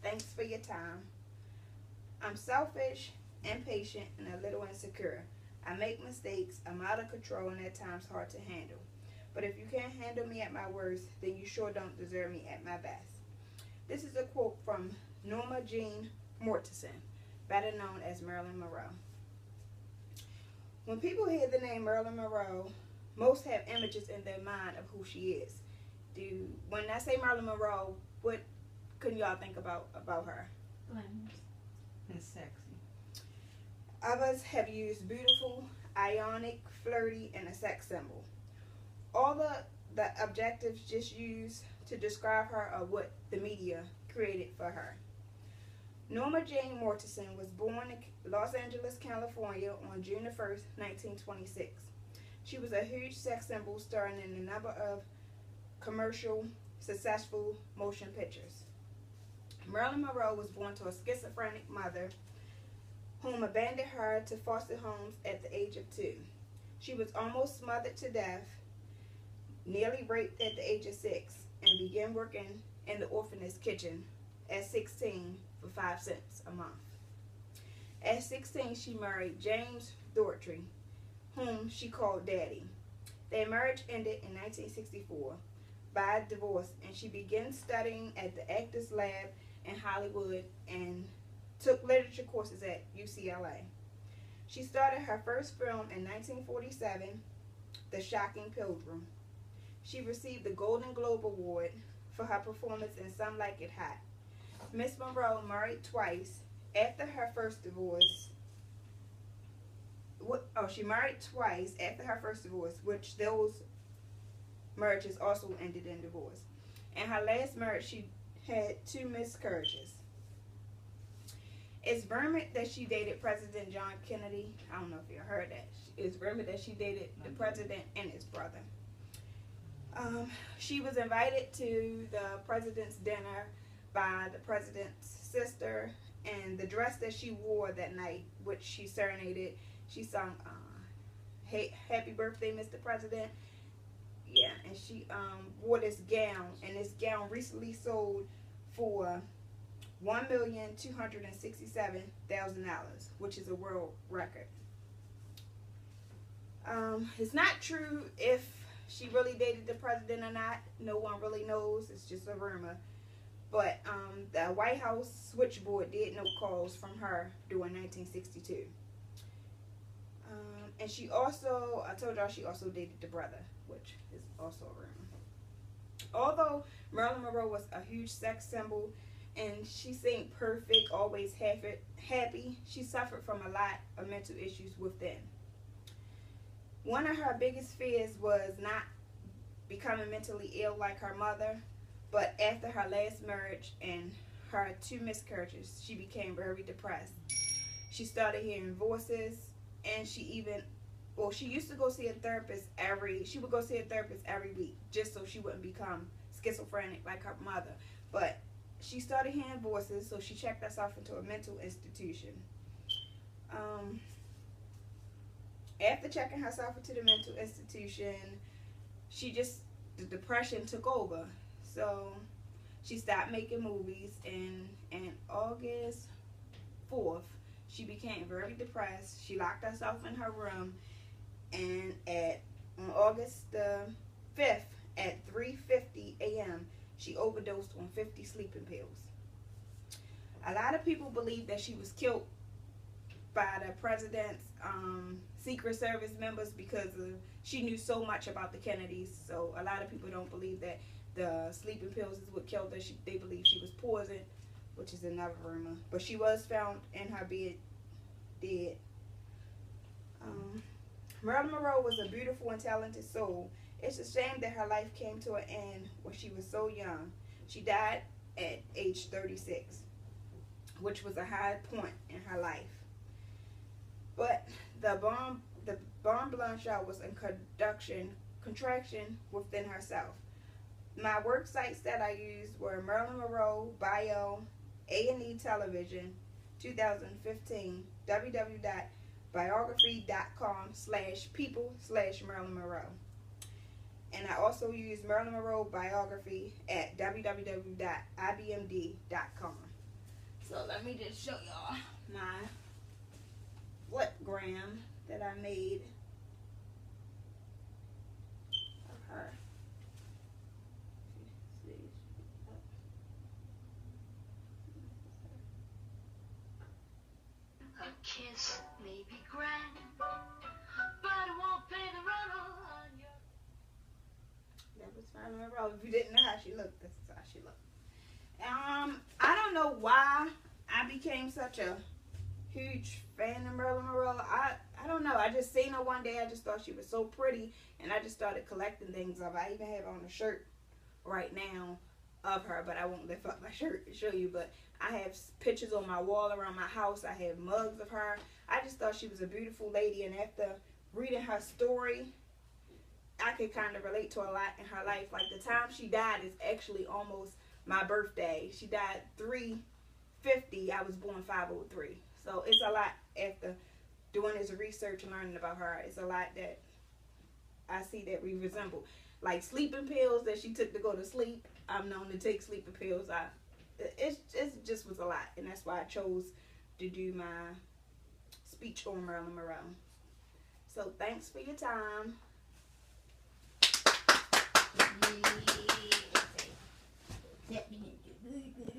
Thanks for your time. I'm selfish, impatient, and a little insecure. I make mistakes, I'm out of control, and at times hard to handle. But if you can't handle me at my worst, then you sure don't deserve me at my best. This is a quote from Norma Jean Mortensen, better known as Marilyn Monroe. When people hear the name Marilyn Monroe, most have images in their mind of who she is. When I say Marilyn Monroe, what can y'all think about her? Glamorous. And sexy. Others have used beautiful, ionic, flirty, and a sex symbol. All the adjectives just used to describe her are what the media created for her. Norma Jane Mortensen was born in Los Angeles, California on June 1st, 1926. She was a huge sex symbol starring in a number of commercial, successful motion pictures. Marilyn Monroe was born to a schizophrenic mother whom abandoned her to foster homes at the age of 2. She was almost smothered to death, nearly raped at the age of 6, and began working in the orphanage kitchen at 16 for 5 cents a month. At 16, she married James Dougherty, whom she called Daddy. Their marriage ended in 1964 by divorce, and she began studying at the Actors Lab in Hollywood and took literature courses at UCLA. She started her first film in 1947, The Shocking Pilgrim. She received the Golden Globe Award for her performance in Some Like It Hot. Miss Monroe married twice after her first divorce. She married twice after her first divorce, which those marriages also ended in divorce. In her last marriage, she had 2 miscarriages. It's rumored that she dated President John Kennedy. I don't know if you heard that. It's rumored that she dated the president and his brother. She was invited to the president's dinner by the president's sister, and the dress that she wore that night, which she serenaded, she sung Happy Birthday, Mr. President. Yeah, and she wore this gown, and this gown recently sold for $1,267,000, which is a world record. It's not true if she really dated the president or not. No one really knows. It's just a rumor. But the White House switchboard did note calls from her during 1962. And she also, I told y'all she also dated the brother, which is also a rumor. Although Marilyn Monroe was a huge sex symbol and she seemed perfect, always happy, she suffered from a lot of mental issues within. One of her biggest fears was not becoming mentally ill like her mother, but after her last marriage and her 2 miscarriages, she became very depressed. She started hearing voices, and she used to go see a therapist she would go see a therapist every week just so she wouldn't become schizophrenic like her mother. But she started hearing voices, so she checked herself into a mental institution. After checking herself into the mental institution, the depression took over. So she stopped making movies, and on August 4th, she became very depressed. She locked herself in her room, and on August the 5th at 3:50 a.m., she overdosed on 50 sleeping pills. A lot of people believe that she was killed by the president's Secret Service members because she knew so much about the Kennedys. So a lot of people don't believe that the sleeping pills is what killed her. They believe she was poisoned, which is another rumor. But she was found in her bed dead. Marilyn Monroe was a beautiful and talented soul. It's a shame that her life came to an end when she was so young. She died at age 36, which was a high point in her life. But the Bon Blanchard was a contraction within herself. My work sites that I used were Marilyn Monroe, Bio, A&E Television, 2015, www.biography.com/people/Marilyn Monroe. And I also used Marilyn Monroe biography at www.ibmd.com. So let me just show y'all my flipgram that I made of her. A kiss may be grand, but it won't pay the rent on your... That was Marilyn Monroe. If you didn't know how she looked, this is how she looked. I don't know why I became such a huge fan of Marilyn Monroe. I don't know. I just seen her one day. I just thought she was so pretty, and I just started collecting things of her. I even have on a shirt right now of her, but I won't lift up my shirt to show you. But I have pictures on my wall around my house. I have mugs of her. I just thought she was a beautiful lady, and after reading her story, I could kind of relate to a lot in her life. Like the time she died is actually almost my birthday. She died 3/50. I was born 5/03. So it's a lot after doing this research and learning about her. It's a lot that I see that we resemble. Like sleeping pills that she took to go to sleep. I'm known to take sleeping pills. It just was a lot. And that's why I chose to do my speech on Marilyn Monroe. So thanks for your time. Let me do